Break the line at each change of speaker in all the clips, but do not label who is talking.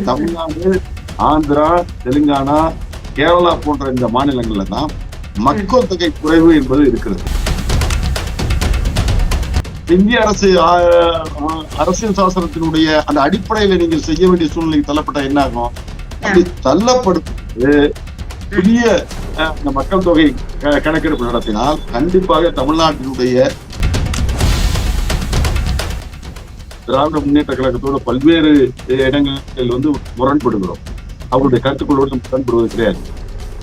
தமிழ்நாடு, ஆந்திரா, தெலுங்கானா, கேரளா போன்ற இந்த மாநிலங்கள்ல தான் மக்கள் தொகை குறைவு என்பது இருக்கிறது. இந்திய அரசு அரசியல் சாசனத்தினுடைய அந்த அடிப்படையில நீங்கள் செய்ய வேண்டிய சூழ்நிலைக்கு தள்ளப்பட்ட என்ன ஆகும்? அப்படி தள்ளப்படுத்து புதிய இந்த மக்கள் தொகை கணக்கெடுப்பு நடத்தினால் கண்டிப்பாக தமிழ்நாட்டினுடைய திராவிட முன்னேற்ற கழகத்தோட பல்வேறு இடங்களில் வந்து முரண்படுகிறோம். அவருடைய கருத்துக்களோடு முரண்படுவது கிடையாது.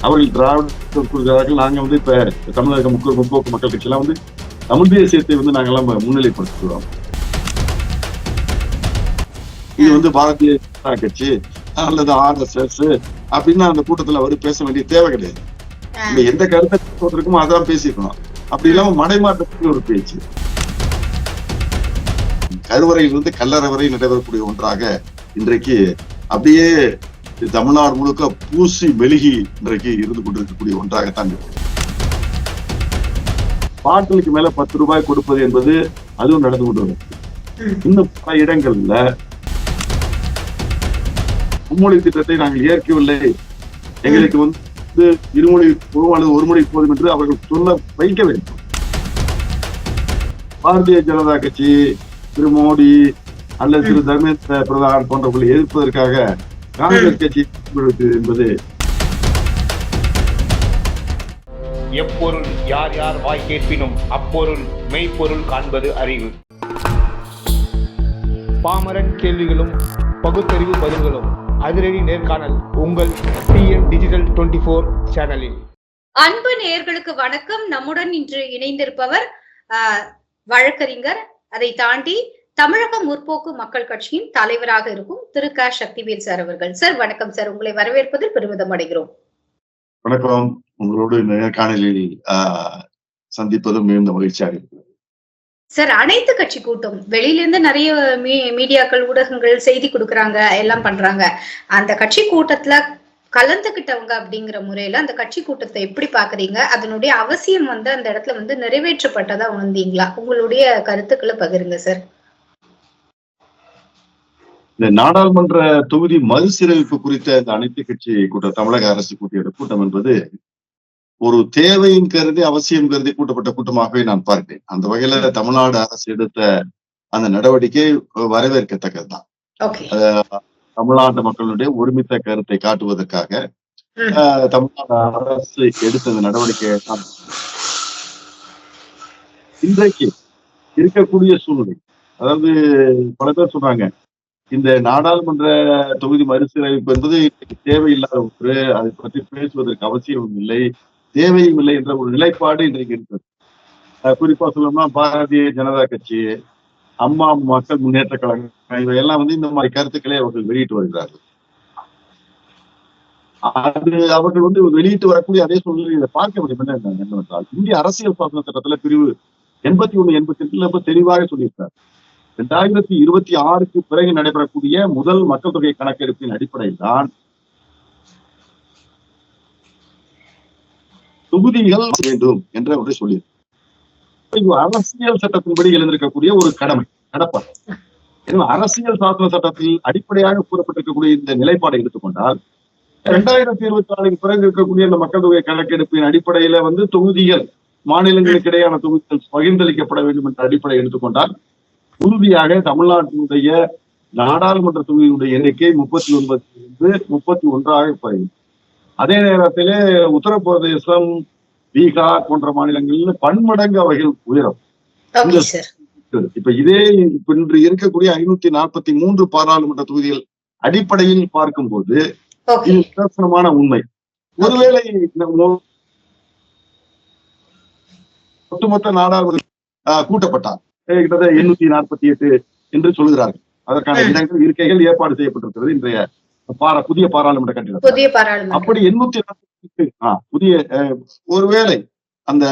அவர்கள் திராவிட நாங்க வந்து இப்ப தமிழக முற்போக்கு மக்கள் கட்சி எல்லாம் வந்து தமிழ் தேசியத்தை வந்து நாங்கெல்லாம் முன்னிலைப்படுத்துகிறோம். இது வந்து பாரதிய ஜனதா கட்சி அல்லது RSS அப்படின்னு அந்த கூட்டத்துல அவர் பேச வேண்டிய தேவை கிடையாது. இந்த எந்த கருத்தை இருக்குமோ அதான் பேசிக்கணும். அப்படி இல்லாம மடைமாற்றத்துக்கு ஒரு பேச்சு, கருவறையிலிருந்து கல்லறை வரை நடைபெறக்கூடிய ஒன்றாக இன்றைக்கு அப்படியே தமிழ்நாடு முழுக்க பூசி மெழுகி இன்றைக்கு இருந்து கொண்டிருக்கக்கூடிய ஒன்றாகத்தான் இருக்கு. பாட்டிலுக்கு மேல 10 ரூபாய் கொடுப்பது என்பது அதுவும் நடந்து கொண்டு இன்னும் பல இடங்கள்ல மும்மொழி திட்டத்தை நாங்கள் ஏற்கவில்லை, எங்களுக்கு வந்து இருமொழி அல்லது ஒரு மொழி போதும் என்று அவர்கள் சொல்ல வைக்க வேண்டும். பாரதிய ஜனதா கட்சி திரு மோடி அல்லது திரு தர்மேந்திர பிரதான் போன்றவர்களை எதிர்ப்பதற்காக காங்கிரஸ் கட்சி என்பது
எப்பொருள் யார் யார் வாய் கேட்பினும் அப்பொருள் மெய்ப்பொருள் காண்பது அறிவு. பாமரன் கேள்விகளும் பகுத்தறிவு பதில்களும் அதிரடி நேர்காணல் உங்கள் TN Digital 24 சேனலில்.
அன்பு நேயர்களுக்கு வணக்கம். நம்முடன் இன்று இணைந்திருப்பவர் வழக்கறிஞர், அதை தாண்டி தமிழக முற்போக்கு மக்கள் கட்சியின் தலைவராக இருக்கும் திரு க. சக்திவேல் சார் அவர்கள். சார் வணக்கம் சார், உங்களை வரவேற்பதில் பெருமிதம் அடைகிறோம்.
வணக்கம். உங்களோடு நேர்காணலில் சந்திப்பதும் மிகுந்த மகிழ்ச்சியாக இருக்கிறது.
சார், அனைத்து கட்சி கூட்டம் வெளியில இருந்து நிறைய மீடியாக்கள், ஊடகங்கள் செய்தி கொடுக்கறாங்க, எல்லாம் பண்றாங்க. அந்த கட்சி கூட்டத்துல கலந்துகிட்டவங்க அப்படிங்கிற முறையில அந்த கட்சி கூட்டத்தை எப்படி பாக்குறீங்க? அதனுடைய அவசியம் வந்து அந்த இடத்துல வந்து நிறைவேற்றப்பட்டதா உணர்ந்தீங்களா? உங்களுடைய கருத்துக்களை பகிருங்க சார்.
இந்த நாடாளுமன்ற தொகுதி மறுசீரமைப்பு குறித்த இந்த அனைத்து கட்சி கூட்டம், தமிழக அரசு கூட்டிய கூட்டம் என்பது ஒரு தேவையின் கருதி, அவசியம் கருதி கூட்டப்பட்ட கூட்டமாகவே நான் பார்க்கிறேன். அந்த வகையில தமிழ்நாடு அரசு எடுத்த அந்த நடவடிக்கை வரவேற்கத்தக்கதுதான். தமிழ்நாட்டு மக்களுடைய ஒருமித்த கருத்தை காட்டுவதற்காக தமிழ்நாடு அரசு எடுத்த அந்த நடவடிக்கையை இன்றைக்கு இருக்கக்கூடிய சூழ்நிலை, அதாவது பல பேர் சொல்றாங்க இந்த நாடாளுமன்ற தொகுதி மறுசீரமைப்பு என்பது தேவையில்லாத ஒன்று, அதை பற்றி பேசுவதற்கு அவசியமும் இல்லை, தேவையும் இல்லை என்ற ஒரு நிலைப்பாடு இன்றைக்கு இருக்கிறது. குறிப்பா சொல்லணும்னா பாரதிய ஜனதா கட்சி, அம்மா மக்கள் முன்னேற்ற கழகம், இவையெல்லாம் வந்து இந்த மாதிரி கருத்துக்களை அவர்கள் வெளியிட்டு வருகிறார்கள். அது அவர்கள் வந்து வெளியிட்டு வரக்கூடிய அதே சூழ்நிலை இதை பார்க்க முடியும் என்னவென்றால், இந்திய அரசியல் சாசன சட்டத்துல பிரிவு 81, 88 தெளிவாக சொல்லியிருக்காரு. 2026க்கு பிறகு நடைபெறக்கூடிய முதல் மக்கள் தொகை கணக்கெடுப்பின் அடிப்படையில் தான் தொகுதிகள் வேண்டும் என்ற ஒன்றை சொல்லியிருக்கு. அரசியல் சட்டத்தின்படி எழுந்திருக்கக்கூடிய ஒரு கடப்பாடு. அரசியல் சாசன சட்டத்தில் அடிப்படையாக கூறப்பட்டிருக்கக்கூடிய இந்த நிலைப்பாடை எடுத்துக்கொண்டால் 2024க்கு பிறகு இருக்கக்கூடிய இந்த மக்கள் தொகை கணக்கெடுப்பின் அடிப்படையில வந்து தொகுதிகள், மாநிலங்களுக்கு இடையான தொகுதிகள் பகிர்ந்தளிக்கப்பட வேண்டும் என்ற அடிப்படை எடுத்துக்கொண்டால் உறுதியாக தமிழ்நாட்டினுடைய நாடாளுமன்ற தொகுதியுடைய எண்ணிக்கை 39 31 குறையும். அதே நேரத்திலே உத்தரப்பிரதேசம், பீகார் போன்ற மாநிலங்களில் பன்மடங்கு அவைகள் உயரும். இப்ப இதே இன்று இருக்கக்கூடிய 543 பாராளுமன்ற தொகுதிகள் அடிப்படையில் பார்க்கும்போது இது நிதர்சனமான உண்மை. ஒருவேளை ஒட்டுமொத்த நாடாளுமன்ற கூட்டப்பட்டார் கிட்டத்தட்ட 848 என்று சொல்கிறார்கள். அதற்கான இடங்கள், இருக்கைகள் ஏற்பாடு செய்யப்பட்டிருக்கிறது இன்றைய புதிய பாராளுமன்ற கட்டிடம். அப்படி 848 புதிய ஒருவேளை அந்த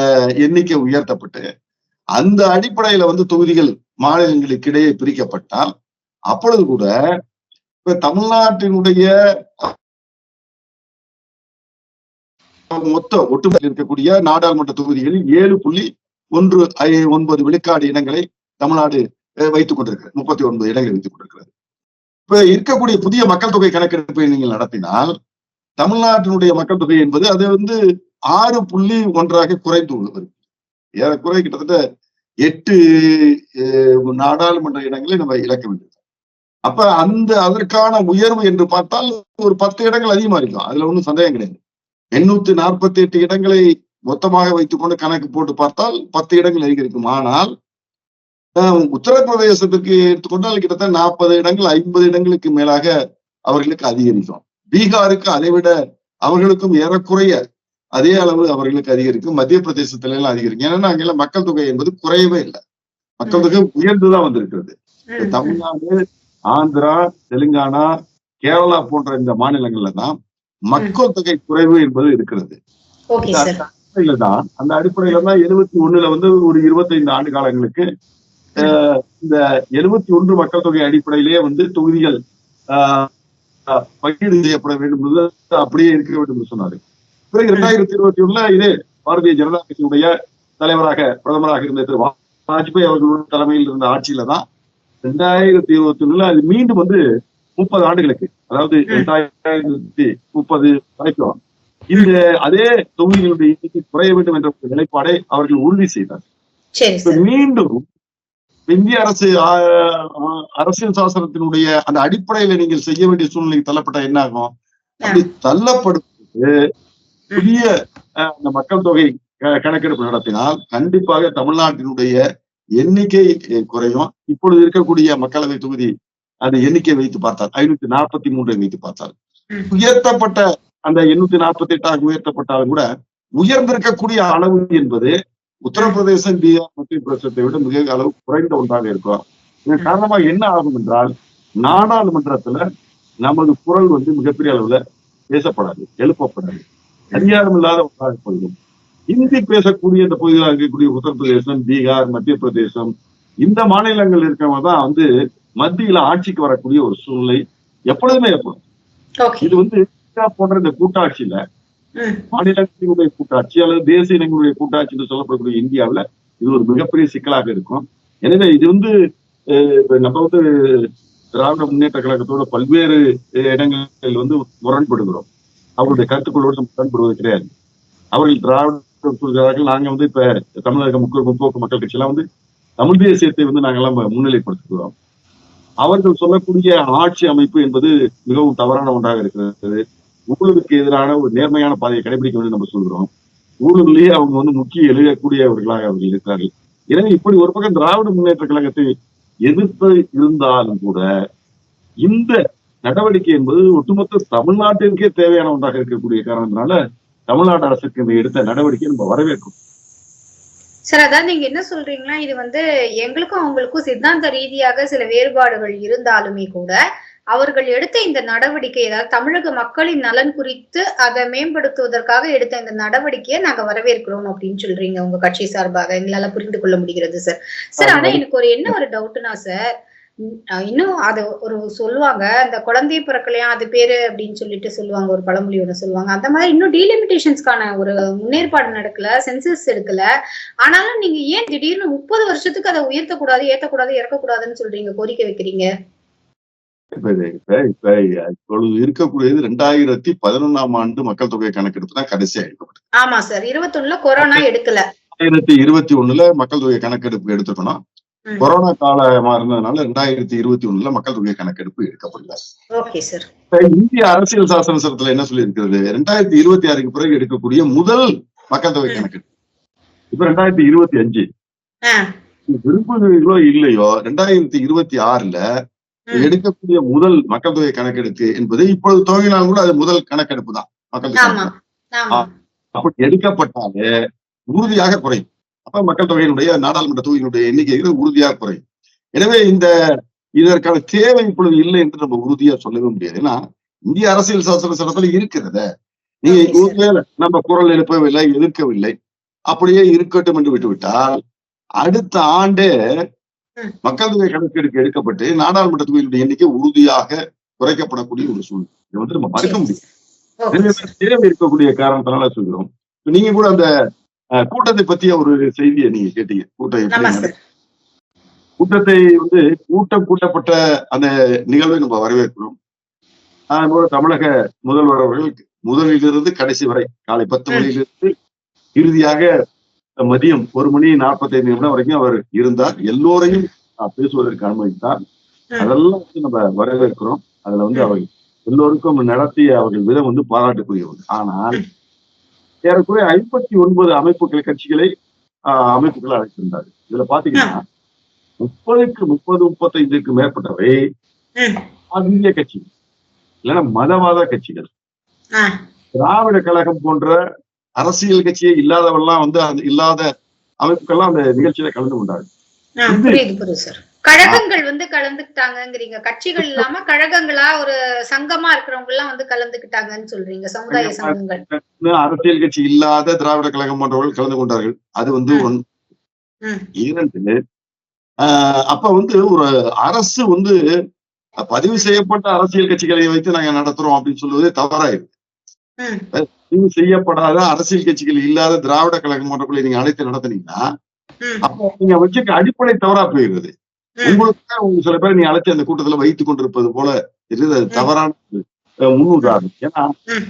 எண்ணிக்கை உயர்த்தப்பட்டு அந்த அடிப்படையில வந்து தொகுதிகள் மாநிலங்களுக்கு இடையே பிரிக்கப்பட்டால் அப்பொழுது கூட இப்ப தமிழ்நாட்டினுடைய ஒட்டுமொத்த இருக்கக்கூடிய நாடாளுமன்ற தொகுதிகளில் 7.19 விழுக்காடு இடங்களை தமிழ்நாடு வைத்துக் கொண்டிருக்கிறது. 39 இடங்களை வைத்துக் கொண்டிருக்கிறது. இப்ப இருக்கக்கூடிய புதிய மக்கள் தொகை கணக்கெடுப்பை நீங்கள் நடத்தினால் தமிழ்நாட்டினுடைய மக்கள் தொகை என்பது அது 6.1 குறைந்து உள்ளது. ஏறக்குறை கிட்டத்தட்ட 8 நாடாளுமன்ற இடங்களை நம்ம இழக்க வேண்டியது. அப்ப அதற்கான உயர்வு என்று பார்த்தால் ஒரு 10 இடங்கள் அதிகமா இருக்கும். அதுல ஒன்றும் சந்தேகம் கிடையாது. 848 இடங்களை மொத்தமாக வைத்துக் கொண்டு கணக்கு போட்டு பார்த்தால் 10 இடங்கள் அதிகரிக்கும். ஆனால் உத்தரப்பிரதேசத்திற்கு எடுத்துக்கொண்டால் கிட்டத்தட்ட 40 இடங்கள் 50 இடங்களுக்கு மேலாக அவர்களுக்கு அதிகரிக்கும். பீகாருக்கு அதை விட அவர்களுக்கும் ஏறக்குறைய அதே அளவு அவர்களுக்கு அதிகரிக்கும். மத்திய பிரதேசத்துல எல்லாம் அதிகரிக்கும். ஏன்னா அங்கெல்லாம் மக்கள் தொகை என்பது குறையவே இல்லை, மக்கள் தொகை உயர்ந்துதான் வந்திருக்கிறது. தமிழ்நாடு, ஆந்திரா, தெலுங்கானா, கேரளா போன்ற இந்த மாநிலங்கள்ல தான் மக்கள் தொகை குறைவு என்பது இருக்கிறது. அந்த அடிப்படையில தான் 71 ஒரு 25 ஆண்டு காலங்களுக்கு இந்த 71 மக்கள் தொகை அடிப்படையிலேயே தொகுதிகள் பங்கீடு செய்யப்பட வேண்டும், அப்படியே இருக்க வேண்டும் என்று சொன்னாரு. பிறகு 2021 இதே பாரதிய ஜனதா கட்சியுடைய தலைவராக பிரதமராக இருந்த திரு வாஜ்பாய் அவர்களுடைய தலைமையில் இருந்த ஆட்சியில தான் 2021 அது மீண்டும் 30 ஆண்டுகளுக்கு, அதாவது 2030 வரைக்கும் இந்த அதே தொகுதிகளுடைய எண்ணிக்கை குறைய வேண்டும் என்ற நிலைப்பாடை அவர்கள் உறுதி செய்தார். மீண்டும் இந்திய அரசியல் சாசனத்தினுடைய அந்த அடிப்படையில நீங்கள் செய்ய வேண்டிய சூழ்நிலை தள்ளப்பட்ட என்ன ஆகும்? அப்படி தள்ளப்படுவது புதிய அந்த மக்கள் தொகை கணக்கெடுப்பு நடத்தினால் கண்டிப்பாக தமிழ்நாட்டினுடைய எண்ணிக்கை குறையும். இப்பொழுது இருக்கக்கூடிய மக்களவை தொகுதி அந்த எண்ணிக்கை வைத்து பார்த்தால் 543 வைத்து பார்த்தால் உயர்த்தப்பட்ட அந்த 848 உயர்த்தப்பட்டாலும் கூட உயர்ந்திருக்கக்கூடிய அளவு என்பது உத்தரப்பிரதேசம், பீகார், மத்திய பிரதேசத்தை விட மிக அளவு குறைந்த ஒன்றாக இருக்கும். இதன் காரணமா என்ன ஆகும் என்றால் நாடாளுமன்றத்துல நமது குரல் மிகப்பெரிய அளவுல பேசப்படாது, எழுப்பப்படாது, அதிகாரம் இல்லாத ஒன்றாக போயிடும். இந்தி பேசக்கூடிய இந்த பகுதிகளாக இருக்கக்கூடிய உத்தரப்பிரதேசம், பீகார், மத்திய பிரதேசம் இந்த மாநிலங்கள் இருக்கிறவங்க தான் மத்தியில ஆட்சிக்கு வரக்கூடிய ஒரு சூழ்நிலை எப்பொழுதுமே ஏற்படும். இது போன்ற இந்த கூட்டாட்சியில மாநிலங்களுடைய கூட்டாட்சி அல்லது தேசிய இனங்களுடைய கூட்டாட்சி என்று சொல்லப்படக்கூடிய இந்தியாவில இது ஒரு மிகப்பெரிய சிக்கலாக இருக்கும். எனவே இது நம்ம திராவிட முன்னேற்ற கழகத்தோட பல்வேறு இடங்களில் முரண்படுகிறோம். அவருடைய கருத்துக்களோடு முரண்படுவது கிடையாது. அவர்கள் திராவிடம் சொல்கிறார்கள், நாங்க இப்ப தமிழக முற்போக்கு மக்கள் கட்சி எல்லாம் தமிழ் தேசியத்தை நாங்கெல்லாம் முன்னிலைப்படுத்துகிறோம். அவர்கள் சொல்லக்கூடிய ஆட்சி அமைப்பு என்பது மிகவும் தவறான ஒன்றாக இருக்கிறது. ஊழலுக்கு எதிரான ஒரு நேர்மையான பாதையை கடைபிடிக்க வேண்டும் நம்ம சொல்கிறோம். ஊழலிலேயே அவங்க முக்கிய எழுதக்கூடியவர்களாக அவர்கள் இருக்கிறார்கள். எனவே இப்படி ஒரு பக்கம் திராவிட முன்னேற்ற கழகத்தை எதிர்த்து இருந்தாலும் கூட இந்த நடவடிக்கை என்பது ஒட்டுமொத்த தமிழ்நாட்டிற்கே தேவையான ஒன்றாக இருக்கக்கூடிய காரணத்தினால தமிழ்நாடு அரசுக்கு இந்த எடுத்த நடவடிக்கையை நம்ம வரவேற்கும்.
சார், அதாவது நீங்க என்ன சொல்றீங்கன்னா, இது எங்களுக்கும் அவங்களுக்கும் சித்தாந்த ரீதியாக சில வேறுபாடுகள் இருந்தாலுமே கூட அவர்கள் எடுத்த இந்த நடவடிக்கை, அதாவது தமிழக மக்களின் நலன் குறித்து அதை மேம்படுத்துவதற்காக எடுத்த இந்த நடவடிக்கையை நாங்க வரவேற்கிறோம் அப்படின்னு சொல்றீங்க உங்க கட்சி சார்பாக. எங்களால புரிந்து கொள்ள முடிகிறது சார். சார், ஆனா எனக்கு ஒரு டவுட்னா சார், இன்னும் அது சொல்லுவாங்க, இந்த குழந்தை பிறக்கலையா அது பேரு அப்படின்னு சொல்லுவாங்க, ஒரு பழமொழி ஒண்ணு சொல்லுவாங்க. அந்த மாதிரி இன்னும் டீலிமிட்டேஷன்ஸ்க்கான ஒரு முன்னேற்பாடு நடக்கல, சென்சஸ் எடுக்கல. ஆனாலும் நீங்க ஏன் திடீர்னு 30 வருஷத்துக்கு அதை உயர்த்தக்கூடாது, ஏத்தக்கூடாது, இறக்கக்கூடாதுன்னு சொல்றீங்க, கோரிக்கை வைக்கிறீங்க?
இப்ப இப்பொழுது இருக்கக்கூடியது 2011ஆம் ஆண்டு மக்கள் தொகை கணக்கெடுப்பு தான் கடைசியா எடுக்கப்பட்டது.
ஆமா சார், 21 கொரோனா எடுக்கல.
2021 மக்கள் தொகை கணக்கெடுப்பு எடுத்துக்கணும். கொரோனா காலமா இருந்ததுனால 2021 மக்கள் தொகை கணக்கெடுப்பு எடுக்கப்படல. இந்திய அரசியல் சாசன சட்டத்துல என்ன சொல்லி இருக்கிறது? 2026க்கு பிறகு எடுக்கக்கூடிய முதல் மக்கள் தொகை கணக்கெடுப்பு. இப்ப 2025 விரும்புகிறீர்களோ இல்லையோ 2026ல எடுக்கக்கூடிய முதல் மக்கள் தொகை கணக்கெடுப்பு என்பது இப்பொழுது துவங்கினாலும் கூட அது முதல் கணக்கெடுப்பு தான். மக்கள் தொகை அப்படி எடுக்கப்பட்டாலே உறுதியாக குறையும். அப்ப மக்கள் தொகையினுடைய நாடாளுமன்ற தொகுதியினுடைய எண்ணிக்கைகள் உறுதியாக குறையும். எனவே இதற்கான தேவை இப்பொழுது இல்லை என்று நம்ம உறுதியா சொல்லவே முடியாது. ஏன்னா இந்திய அரசியல் சாசன சட்டத்துல இருக்கிறத நீங்க நம்ம குரல் எழுப்பவில்லை, எதிர்க்கவில்லை, அப்படியே இருக்கட்டும் என்று விட்டுவிட்டால் அடுத்த ஆண்டே மக்கள் தொகை கணக்கெடுப்பு எடுக்கப்பட்டு நாடாளுமன்ற தொகுதியினுடைய எண்ணிக்கை உறுதியாக குறைக்கப்படக்கூடிய ஒரு சூழ்நிலை நம்ம மறுக்க முடியும். தேவை இருக்கக்கூடிய காரணத்தினால சொல்கிறோம். நீங்க கூட அந்த கூட்டத்தை பத்திய ஒரு செய்தியை நீங்க கேட்டீங்க. கூட்டம் கூட்டத்தை வந்து கூட்டம் கூட்டப்பட்ட அந்த நிகழ்வை நம்ம வரவேற்கிறோம். அதன்போல தமிழக முதல்வர் அவர்கள் முதலிலிருந்து கடைசி வரை காலை 10
ம்,
மணியிலிருந்து இறுதியாக மதியம் 1 மணி 45 நிமிடம் வரைக்கும் அவர் இருந்தார். எல்லோரையும் பேசுவதற்கு அனுமதித்தார்.
ம்,
அதெல்லாம் வந்து நம்ம வரவேற்கிறோம். அதுல வந்து
ம்,
அவர் எல்லோருக்கும் நடத்திய அவர்கள் விதம் வந்து பாராட்டுக்குரியவர். ஆனால்
ம்.
ஏறக்குறைய 59 அமைப்புகள் கட்சிகளை அமைப்புகளை அழைத்திருந்தார். இதுல
ஆ,
பாத்தீங்கன்னா 35க்கு மேற்பட்டவை
ம்,
ஆன்மீக கட்சிகள், இல்லைன்னா மதவாத கட்சிகள்.
ஆ,
திராவிட கழகம் போன்ற அரசியல் கட்சியே இல்லாதவெல்லாம் வந்து அந்த இல்லாத அமைப்புகள்லாம் அந்த நிகழ்ச்சியில கலந்து கொண்டார்கள்.
ஆ,
இது
புரியுது சார். கழகங்கள் வந்து கலந்துக்கிட்டாங்கங்கிறீங்க. கட்சிகள் இல்லாம கழகங்களா ஒரு சங்கமா இருக்கிறவங்க எல்லாம் வந்து கலந்துக்கிட்டாங்கன்னு சொல்றீங்க. சமுதாய சங்கங்கள்.
அரசியல் கட்சி இல்லாத திராவிட கழகம் போன்றவர்கள் கலந்து கொண்டார்கள். அது வந்து
ம்,
ஒன்று.
ம்,
இரண்டு, அப்ப வந்து ஒரு அரசு வந்து பதிவு செய்யப்பட்ட அரசியல் கட்சிகளை வைத்து நாங்க நடத்துறோம் அப்படின்னு சொல்லுவதே தவறாயிருக்கு.
ம்,
பதிவு செய்யப்படாத அரசியல் கட்சிகள் இல்லாத திராவிட கழகம் போன்றவர்களை நீங்க அழைத்து நடத்துனீங்கன்னா,
ம்,
அப்ப நீங்க வச்சுக்க அடிப்படை தவறா போயிடுது.
ம்,
உங்களுக்கு சில பேர் நீ அழைச்சு அந்த கூட்டத்துல வைத்துக் கொண்டிருப்பது போல இருக்குது. அது
ம்,
தவறான
ம்,
முன்னுதாரணம். ஏன்னா
ம்,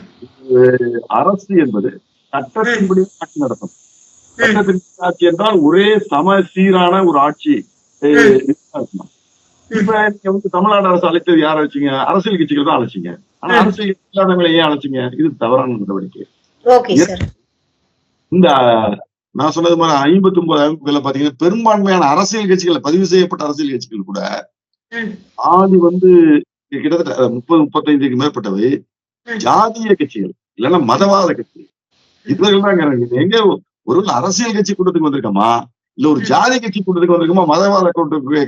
அரசு என்பது
ம்,
சட்டத்தின்படி ஆட்சி நடத்தும்.
ம்,
சட்டத்தின்படி ஆட்சி என்றால் ஒரே சம சீரான ஒரு ஆட்சி
ம்,
இருக்கணும். இப்ப
ம்,
நீங்க வந்து தமிழ்நாடு அரசு அழைத்தது யாரை வச்சீங்க? அரசியல் கட்சிகள் தான் அழைச்சீங்க. ஆனா
ம்.
அரசியல் கட்சி இல்லாதவங்களை ஏன் அழைச்சீங்க? இது தவறான நடவடிக்கை.
ஓகே
ஏன்
சார்.
இந்த நான் சொன்னது மாதிரி 59 அமைப்புகளை பாத்தீங்கன்னா பெரும்பான்மையான அரசியல் கட்சிகள், பதிவு செய்யப்பட்ட அரசியல் கட்சிகள் கூட
ம்,
ஆதி வந்து கிட்டத்தட்ட 30-35க்கு மேற்பட்டவை
ம்,
ஜாதிய கட்சிகள், இல்லைன்னா மதவாத கட்சிகள்.
ம்,
இவர்கள் தான் எங்க ஒரு அரசியல் கட்சி கூட்டத்துக்கு வந்திருக்கோமா, இல்ல ஒரு
ம்,
ஜாதி கட்சி கூட்டத்துக்கு வந்திருக்கோமா, மதவாத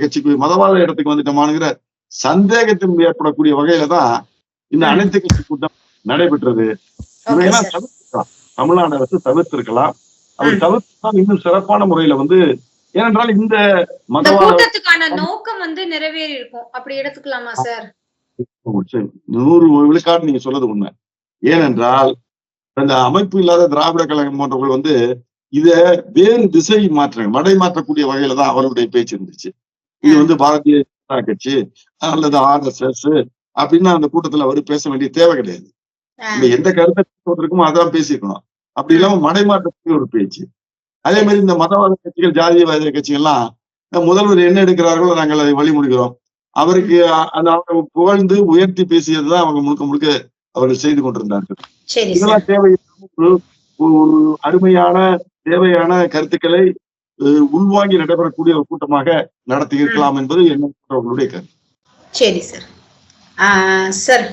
கட்சிக்கு மதவாத இடத்துக்கு வந்துட்டோமாங்கிற சந்தேகத்தின் ஏற்படக்கூடிய வகையில தான் இந்த
ம்.
அனைத்து கட்சி கூட்டம் நடைபெற்றது.
ஓகே
இவையெல்லாம்
சார்.
தவிர்த்திருக்கலாம். தமிழ்நாடு அரசு தவிர்த்திருக்கலாம். அப்படி
ம்.
தவிர்த்தால் இன்னும் சிறப்பான முறையில வந்து, ஏனென்றால் இந்த
இந்த
மதவாத
கூட்டத்துக்கான நோக்கம் வந்து நிறைவேறி இருக்கும். அப்படி எடுத்துக்கலாமா சார்?
100 விழுக்காடு நீங்க சொல்றது உண்மை. ஏனென்றால் அந்த அமைப்பு இல்லாத திராவிட கழகம் போன்றவர்கள் வந்து இத வேறு திசை மாற்ற மடை மாற்றக்கூடிய வகையில தான் அவருடைய பேச்சு இருந்துச்சு. இது
ம்,
வந்து பாரதிய ஜனதா கட்சி அல்லது RSS அப்படின்னு அந்த கூட்டத்துல அவர் பேச வேண்டிய தேவை கிடையாது.
ஆ,
இந்த எந்த கருத்தை பேசுவதற்குமோ அதான் பேசியிருக்கணும். அப்படி
ம்,
இல்லாம மடைமாற்றக்கூடிய ஒரு பேச்சு. அதே
சரி.
மாதிரி இந்த மதவாத கட்சிகள், ஜாதியவாத கட்சிகள்லாம் முதல்வர் என்ன எடுக்கிறார்களோ நாங்கள் அதை வழிமொழிகிறோம். அவருக்கு
ம்,
அந்த அவங்க புகழ்ந்து உயர்த்தி பேசியதுதான் அவங்க முழுக்க முழுக்க அவர்கள் செய்து கொண்டிருந்தார்கள்.
சரி சார்.
இதெல்லாம் தேவையில்லாம ஒரு ஒரு அருமையான தேவையான கருத்துக்களை உள்வாங்கி நடைபெறக்கூடிய ஒரு கூட்டமாக நடத்தி
ம்,
இருக்கலாம் என்பது என்னுடைய கருத்து.
சரி சார். சார்,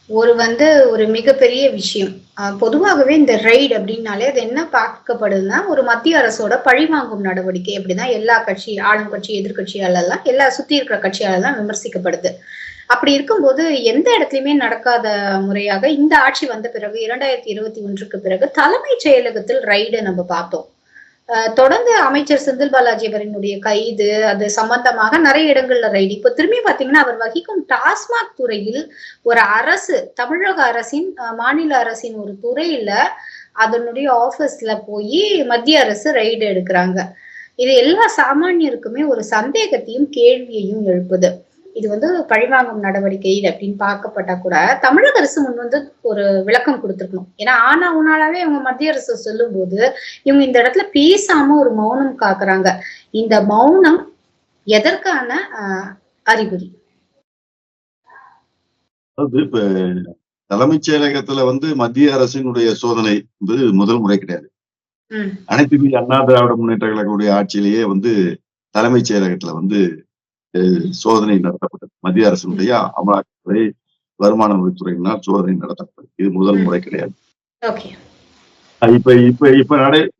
ஒரு மிகப்பெரிய விஷயம். பொதுவாகவே இந்த ரெய்ட் அப்படின்னாலே அது என்ன பார்க்கப்படுதுன்னா, ஒரு மத்திய அரசோட பழிவாங்கும் நடவடிக்கை அப்படிதான் எல்லா கட்சி, ஆளும் கட்சி, எதிர்கட்சியாலெல்லாம் எல்லா சுத்தி இருக்கிற விமர்சிக்கப்படுது. விமர்சிக்கப்படுது. அப்படி இருக்கும்போது எந்த இடத்துலயுமே நடக்காத முறையாக இந்த ஆட்சி வந்த பிறகு 2021க்கு பிறகு தலைமைச் செயலகத்தில் ரெய்டு நம்ம பார்த்தோம். தொடர்ந்து அமைச்சர் செந்தில் பாலாஜி அவரினுடைய கைது, அது சம்பந்தமாக நிறைய இடங்கள்ல ரைடு. இப்ப திரும்பி பாத்தீங்கன்னா அவர் வகிக்கும் டாஸ்மாக் துறையில் ஒரு அரசு, தமிழக அரசின் மாநில அரசின் ஒரு துறையில அதனுடைய ஆபீஸ்ல போய் மத்திய அரசு ரைடு எடுக்கிறாங்க. இது எல்லா சாமானியருக்குமே ஒரு சந்தேகத்தையும் கேள்வியையும் எழுப்புது. இது வந்து பழிவாங்கும் நடவடிக்கை அப்படின்னு பார்க்கப்பட்டா கூட தமிழக அரசு முன் வந்து ஒரு விளக்கம் கொடுத்திருக்கணும். ஏன்னா ஆனா உன்னாலாவே இவங்க மத்திய அரசு சொல்லும் போது இவங்க இந்த இடத்துல பேசாம ஒரு மௌனம் காக்குறாங்க. இந்த மௌனம் எதற்கான அறிகுறி?
அதாவது இப்ப தலைமைச் செயலகத்துல வந்து மத்திய அரசினுடைய சோதனை என்பது முதல் முறை கிடையாது.
ம்,
அனைத்து இந்திய அண்ணா திராவிட முன்னேற்ற கழகத்துடைய ஆட்சியிலேயே வந்து தலைமைச் செயலகத்துல வந்து சோதனை நடத்தப்பட்டது. மத்திய
ம்,
அரசினுடைய அமலாக்கத்துறை, வருமான வரித்துறையினால் சோதனை நடத்தப்பட்டது. இது முதல்
ம்.
முறை கிடையாது.
ஓகே.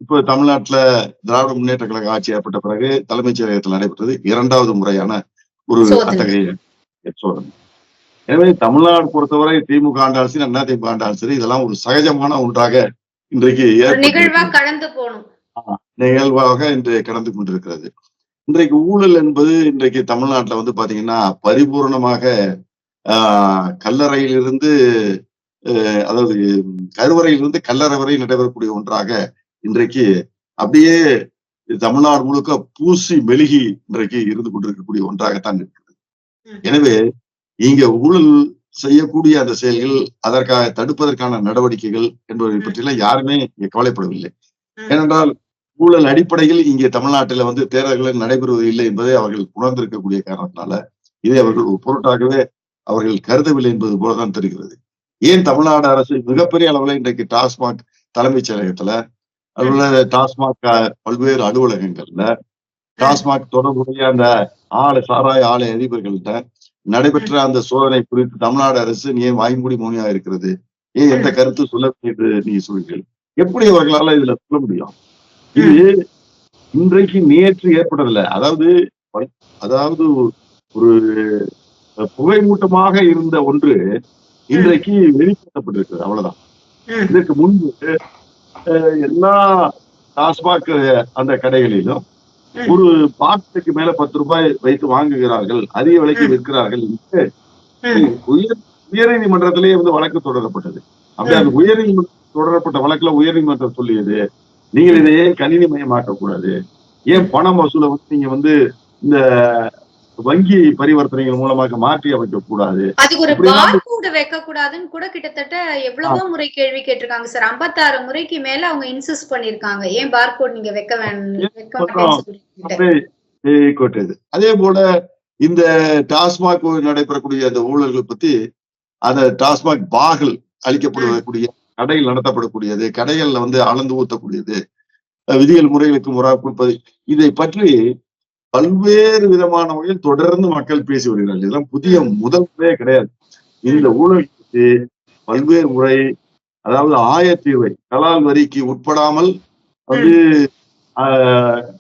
இப்ப தமிழ்நாட்டுல திராவிட முன்னேற்ற கழக ஆட்சி ஏற்பட்ட பிறகு தலைமைச் செயலகத்தில் நடைபெற்றது 2வது முறையான ஒரு
சோதனை.
அத்தகைய சோதனை. எனவே தமிழ்நாடு பொறுத்தவரை திமுக ஆண்டாலும் சரி, அதிமுக ஆண்டாலும் சரி, இதெல்லாம் ஒரு சகஜமான ஒன்றாக இன்றைக்கு
நிகழ்வா கடந்து போகணும்.
நிகழ்வாக இன்று கடந்து கொண்டிருக்கிறது. இன்றைக்கு ஊழல் என்பது இன்றைக்கு தமிழ்நாட்டுல வந்து பாத்தீங்கன்னா பரிபூர்ணமாக கல்லறையிலிருந்து அதாவது கருவறையிலிருந்து கல்லறை வரை நடைபெறக்கூடிய ஒன்றாக இன்றைக்கு அப்படியே தமிழ்நாடு முழுக்க பூசி மெழுகி இன்றைக்கு இருந்து கொண்டிருக்கக்கூடிய ஒன்றாகத்தான் இருக்கிறது. எனவே இங்க ஊழல் செய்யக்கூடிய அந்த செயல்கள், அதற்காக தடுப்பதற்கான நடவடிக்கைகள் என்பதை பற்றியெல்லாம் யாருமே இங்க கவலைப்படவில்லை. ஏனென்றால் ஊழல் அடிப்படையில் இங்கே தமிழ்நாட்டில தேர்தல்கள் நடைபெறுவது இல்லை என்பதை அவர்கள் உணர்ந்திருக்கக்கூடிய காரணத்தினால இதை அவர்கள் ஒரு பொருட்டாகவே அவர்கள் கருதவில்லை என்பது போலதான் தெரிகிறது. ஏன் தமிழ்நாடு அரசு மிகப்பெரிய அளவில் இன்றைக்கு டாஸ்மாக் தலைமைச் செயலகத்துல, அதுபோல டாஸ்மாக் பல்வேறு அலுவலகங்கள்ல, டாஸ்மாக் தொடர்புடைய அந்த சாராய ஆலை அதிபர்கள்ட்ட நடைபெற்ற அந்த சோதனை குறித்து தமிழ்நாடு அரசு ஏன் வாய்மூடி மௌனியா இருக்கிறது? ஏன் எந்த கருத்து சொல்லவில்லை என்று நீங்க சொல்றீர்கள்? எப்படி அவர்களால இதுல சொல்ல முடியும்? இது இன்றைக்கு நேற்று ஏற்படவில்லை. அதாவது ஒரு புகை மூட்டமாக இருந்த ஒன்று இன்றைக்கு வெளிப்படுத்தப்பட்டிருக்கிறது. அவ்வளவுதான். இதற்கு முன்பு எல்லா டாஸ்மாக் அந்த கடைகளிலும் ஒரு பாக்கெட்டுக்கு மேல 10 ரூபாய் வைத்து வாங்குகிறார்கள், அதிக விலைக்கு விற்கிறார்கள் என்று உயர்நீதிமன்றத்திலேயே வழக்கு தொடரப்பட்டது. அப்படி அந்த உயர்நீதிமன்றம் தொடரப்பட்ட வழக்குல உயர்நீதிமன்றம் சொல்லியது, நீங்கள் இதையே கணினி மயமாக்க கூடாது, ஏன் பண வசூலை நீங்க இந்த வங்கி பரிவர்த்தனைகள் மூலமாக மாற்றி அமைக்க கூடாது,
அதுக்கு ஒரு பார்கோட் வைக்க கூடாதுன்னு கூட கிட்டத்தட்ட எவ்வளவோ முறை கேள்வி கேட்டிருக்காங்க சார். 56 முறைக்கு மேல அவங்க இன்சிஸ்ட் பண்ணிருக்காங்க, ஏன் பார்கோட் நீங்க வைக்க வேண்டாம்.
அதே போல இந்த டாஸ்மாக் நடைபெறக்கூடிய அந்த ஊழல்கள் பத்தி, அந்த டாஸ்மாக் பார்கள் அளிக்கப்படக்கூடிய கடையில் நடத்தப்படக்கூடியது, கடைகள்ல அளந்து ஊத்தக்கூடியது, விதிகள் முறைகளுக்கு முறாப்பது, இதை பற்றி பல்வேறு விதமான வகையில் தொடர்ந்து மக்கள் பேசி வருகிறார்கள். இதெல்லாம் புதிய முதல்வே கிடையாது. இந்த ஊழலுக்கு பல்வேறு முறை, அதாவது ஆயத்தீர்வை கலால் வரிக்கு உட்படாமல்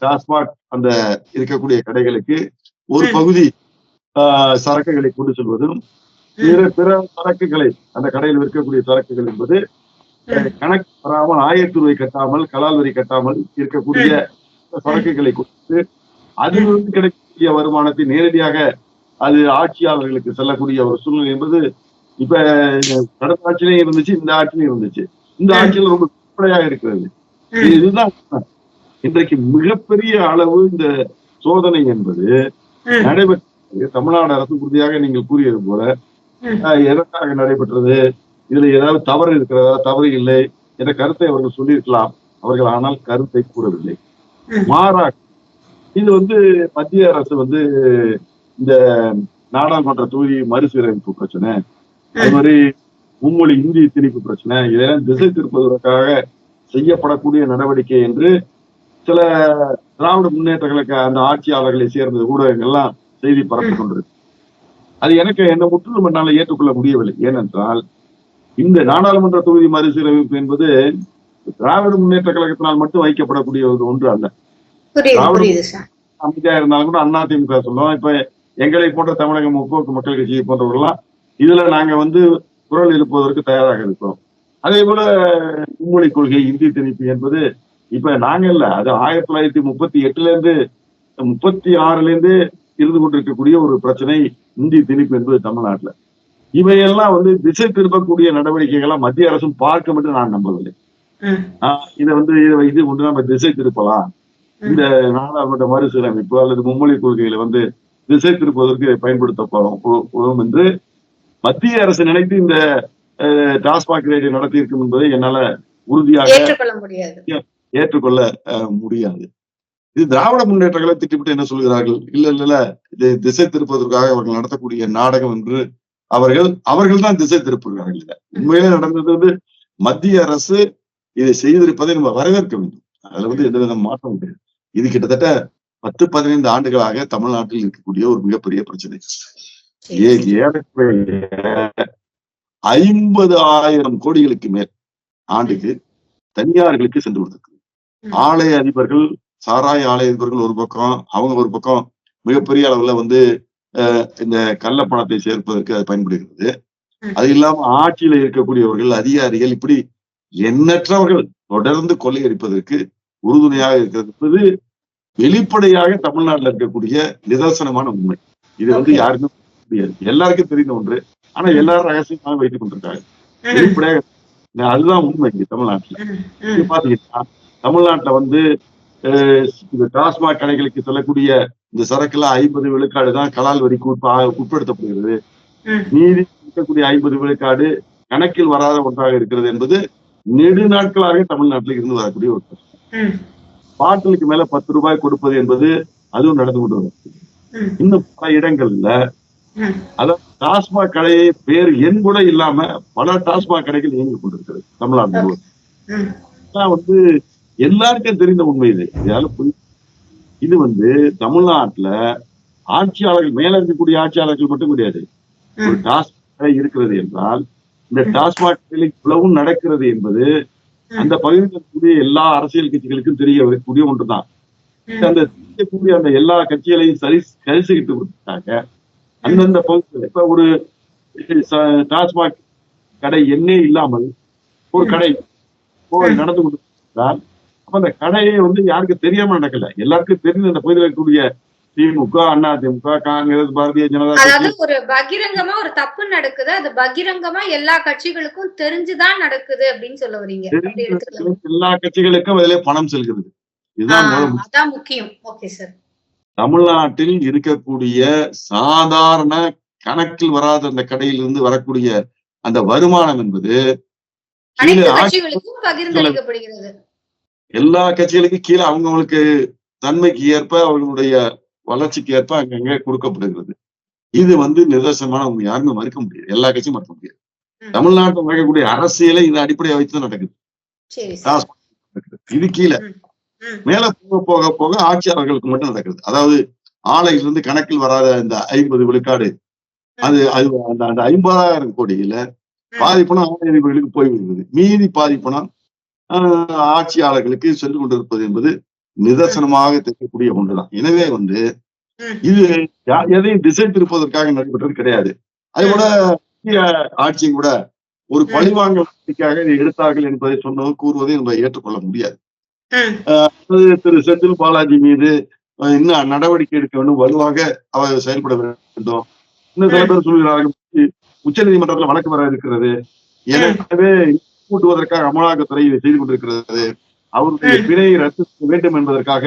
டாஸ்மாக் அந்த இருக்கக்கூடிய கடைகளுக்கு ஒரு பகுதி சரக்குகளை கொண்டு செல்வதும், பிற சரக்குகளை அந்த கடையில் விற்கக்கூடிய சரக்குகள் என்பது கணக்கு வராமல், ஆயத்தீர்வை கட்டாமல், கலால் வரி கட்டாமல் இருக்கக்கூடிய சரக்குகளை கொடுத்து அதிலிருந்து கிடைக்கக்கூடிய வருமானத்தை நேரடியாக அது ஆட்சியாளர்களுக்கு செல்லக்கூடிய ஒரு சூழ்நிலை என்பது இப்ப கடந்த ஆட்சியிலையும் இருந்துச்சு, இந்த ஆட்சியிலும் இருந்துச்சு. இந்த ஆட்சியில ரொம்ப வெளிப்படையாக இருக்கிறது. இதுதான் இன்றைக்கு மிகப்பெரிய அளவு இந்த சோதனை என்பது நடைபெற்றது. தமிழ்நாடு அரசு உறுதியாக நீங்கள் கூறியது போல எதற்காக நடைபெற்றது, இதுல ஏதாவது தவறு இருக்கிறதா, தவறு இல்லை என்ற கருத்தை அவர்கள் சொல்லியிருக்கலாம். அவர்கள் ஆனால் கருத்தை கூறவில்லை. மாறாக இது மத்திய அரசு இந்த நாடாளுமன்ற தொகுதி மறுசீரமைப்பு பிரச்சனை, அது மாதிரி மும்மொழி இந்தி திணிப்பு பிரச்சனை, இதெல்லாம் திசை திருப்பதற்காக செய்யப்படக்கூடிய நடவடிக்கை என்று சில திராவிட முன்னேற்ற கழக அந்த ஆட்சியாளர்களை சேர்ந்த ஊடகங்கள்லாம் செய்தி பரப்பிக் கொண்டிருக்கு. அது என்னை முற்றிலும் என்னால் ஏற்றுக்கொள்ள முடியவில்லை. ஏனென்றால் இந்த நாடாளுமன்ற தொகுதி மறுசீரமைப்பு என்பது திராவிட முன்னேற்ற கழகத்தினால் மட்டும் வைக்கப்படக்கூடிய ஒன்று அல்ல. அமைதியா இருந்தாலும் கூட அதிமுக சொல்லுவோம். இப்ப எங்களை போன்ற தமிழக முற்போக்கு மக்கள் கட்சியை போன்றவர்கள்லாம் இதுல நாங்க குரல் எழுப்புவதற்கு தயாராக இருக்கிறோம். அதே போல மும்மொழி கொள்கை, இந்தி திணிப்பு என்பது இப்ப நாங்க இல்ல, அது 1938 36 இருந்து கொண்டிருக்கக்கூடிய ஒரு பிரச்சனை இந்தி திணிப்பு என்பது தமிழ்நாட்டுல. இவையெல்லாம் திசை திருப்பக்கூடிய நடவடிக்கைகள்லாம் மத்திய அரசும் பார்க்க மட்டும் நான் நம்பவில்லை. இதை கொண்டு நம்ம திசை திருப்பலாம், இந்த நாடாளுமன்ற மறுசீரமைப்பு அல்லது மும்மொழி கொள்கைகளை திசை திருப்பதற்கு பயன்படுத்தப்படும் என்று மத்திய அரசு நினைத்து இந்த டாஸ்மாக் ரேட்டை நடத்தி இருக்கும் என்பதை என்னால உறுதியாக ஏற்றுக்கொள்ள முடியாது. இது திராவிட முன்னேற்ற கழகம் திட்டமிட்டு என்ன சொல்கிறார்கள், இல்ல இதை திசை திருப்பதற்காக அவர்கள் நடத்தக்கூடிய நாடகம் என்று அவர்கள் தான் திசை திருப்புகிறார்கள். இல்ல, உண்மையிலே நடந்தது மத்திய அரசு இதை செய்திருப்பதை நம்ம வரவேற்க வேண்டும். அதுல எந்த வித மாற்றம் கிடையாது. இது கிட்டத்தட்ட 10-15 ஆண்டுகளாக தமிழ்நாட்டில் இருக்கக்கூடிய ஒரு மிகப்பெரிய பிரச்சனை. 50,000 கோடிகளுக்கு மேல் ஆண்டுக்கு தனியார்களுக்கு சென்று கொண்டிருக்கு. ஆலய அதிபர்கள், சாராய ஆலய அதிபர்கள் ஒரு பக்கம், அவங்க ஒரு பக்கம் மிகப்பெரிய அளவுல இந்த கள்ள பணத்தை சேர்ப்பதற்கு அது பயன்படுகிறது. அது இல்லாம ஆட்சியில இருக்கக்கூடியவர்கள், அதிகாரிகள், இப்படி எண்ணற்றவர்கள் தொடர்ந்து கொள்ளையடிப்பதற்கு உறுதுணையாக இருக்கிறது வெளிப்படையாக தமிழ்நாட்டில் இருக்கக்கூடிய நிதர்சனமான உண்மை. இது யாருமே முடியாது, எல்லாருக்கும் தெரிந்த ஒன்று. ஆனா எல்லாரும் ரகசியமாக வைத்துக் கொண்டிருக்காங்க. வெளிப்படையாக அதுதான் உண்மை. இங்க தமிழ்நாட்டுல பாத்தீங்கன்னா, தமிழ்நாட்டுல இந்த டாஸ்மாக் கடைகளுக்கு செல்லக்கூடிய இந்த சரக்குலாம் 50 விழுக்காடு தான் கலால் வரிக்கு உட்படுத்தப்படுகிறது. மீதி இருக்கக்கூடிய 50 விழுக்காடு கணக்கில் வராத ஒன்றாக இருக்கிறது என்பது நெடு நாட்களாக தமிழ்நாட்டில் இருந்து வரக்கூடிய ஒரு பிரச்சனை. பாட்டிலுக்கு மேல 10 ரூபாய் கொடுப்பது என்பது அதுவும் நடந்து கொண்டு வருது. இன்னும் பல இடங்கள்ல அதாவது டாஸ்மாக் கடையை பேர் எண் கூட இல்லாம பல டாஸ்மாக் கடைகள் இயங்கி கொண்டிருக்கிறது தமிழ்நாடு. வந்து எல்லாருக்கும் தெரிந்த உண்மை இது வந்து தமிழ்நாட்டுல ஆட்சியாளர்கள் மேல இருக்கக்கூடிய ஆட்சியாளர்கள் மட்டும் கிடையாது. ஒரு டாஸ்மாக் கடை இருக்கிறது என்றால் இந்த டாஸ்மாக் கடையில் இவ்வளவும் நடக்கிறது என்பது அந்த பகுதியில் இருக்கக்கூடிய எல்லா அரசியல் கட்சிகளுக்கும் தெரிய வரக்கூடிய ஒன்றுதான். அந்த தெரியக்கூடிய அந்த எல்லா கட்சிகளையும் சரிசுகிட்டு கொடுத்தாங்க. அந்தந்த பகுதியில் இப்ப ஒரு டாஸ்மாக் கடை எண்ணே இல்லாமல் ஒரு கடை நடந்து கொண்டிருந்தால் அப்ப அந்த கடையை வந்து யாருக்கு தெரியாம நடக்கல, எல்லாருக்கும் தெரிஞ்ச அந்த பகுதியில் இருக்கக்கூடிய திமுக, அதிமுக, காங்கிரஸ், பாரதிய ஜனதா
அதாவது ஒரு பகிரங்கமா ஒரு தப்பு நடக்குது, அது பகிரங்கமா எல்லா கட்சிகளுக்கும் தெரிஞ்சுதான் நடக்குது அப்படின்னு சொல்ல வரீங்க.
எல்லா கட்சிகளுக்கும் அதிலே பணம் செல்கிறது.
இதுதான் முக்கியம். Okay sir.
தமிழ்நாட்டில் இருக்கக்கூடிய சாதாரண கணக்கில் வராத அந்த கடையிலிருந்து வரக்கூடிய அந்த வருமானம் என்பது எல்லா கட்சிகளுக்கும் கீழே அவங்களுக்கு தன்மைக்கு ஏற்ப அவர்களுடைய வளர்ச்சிக்கு ஏற்ப அங்கங்க கொடுக்கப்படுகிறது. இது வந்து நிதர்சனமான உண்மை, யாருமே மறுக்க முடியாது, எல்லா கட்சியும் மறுக்க முடியாது. தமிழ்நாட்டில் நடக்கக்கூடிய அரசியலை இந்த அடிப்படையை வைத்துதான் நடக்குது. இது கீழே மேல போக போக போக ஆட்சியாளர்களுக்கு மட்டும் நடக்குது. அதாவது ஆலையிலிருந்து கணக்கில் வராத இந்த 50 விழுக்காடு அது அந்த 50,000 கோடியில பாதி பணம் ஆலை அதிபர்களுக்கு போய்விடுகிறது. மீதி பாதி பணம் ஆட்சியாளர்களுக்கு சென்று கொண்டிருப்பது என்பது நிதர்சனமாக தெரியக்கூடிய ஒன்றுதான். எனவே வந்து இது எதையும் திசை திருப்பதற்காக நடைபெற்றது கிடையாது. அது கூட ஆட்சியும் கூட ஒரு பழிவாங்கலுக்காக இதை எடுத்தார்கள் என்பதை கூறுவதை நம்ம ஏற்றுக்கொள்ள முடியாது. திரு செந்தில் பாலாஜி மீது இன்னும் நடவடிக்கை எடுக்க வேண்டும், வலுவாக அவர் செயல்பட வேண்டும். இன்னும் சில பேர் சொல்கிறார்கள் உச்ச நீதிமன்றத்தில் வழக்கு வர இருக்கிறது, எனவே கூட்டுவதற்காக அமலாக்கத்துறை இதை செய்து கொண்டிருக்கிறது, அவருடைய பிணையை ரத்து செய்ய வேண்டும் என்பதற்காக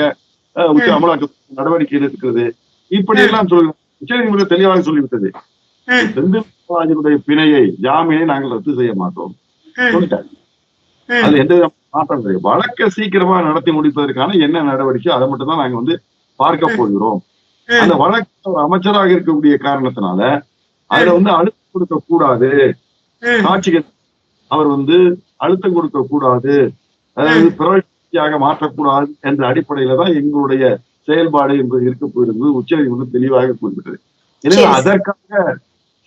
உச்ச அமலாக்கத்துறை நடவடிக்கை எடுக்கிறது, இப்படி எல்லாம் சொல்லுங்க. உச்ச நீதிமன்றம் தெளிவாக சொல்லிவிட்டது, செந்தில் பாலாஜியுடைய பிணையை ஜாமீனை நாங்கள் ரத்து செய்ய மாட்டோம் சொல்லிட்டாங்க. அது எந்த மாற்றம் கிடையாது. வழக்கை சீக்கிரமா நடத்தி முடிப்பதற்கான என்ன நடவடிக்கை அதை மட்டும் தான் நாங்க வந்து பார்க்க போகிறோம். அந்த வழக்கு அமைச்சராக இருக்கக்கூடிய காரணத்தினால அதுல வந்து அழுத்தம் கொடுக்க கூடாது, சாட்சிகள் அவர் வந்து அழுத்தம் கொடுக்க கூடாது, அதாவது பிரவர்த்தியாக மாற்றக்கூடாது என்ற அடிப்படையில தான் எங்களுடைய செயல்பாடு என்பது இருக்க போயிருந்தது உச்ச நீதிமன்றம் தெளிவாக கூறிவிட்டது. எனவே அதற்காக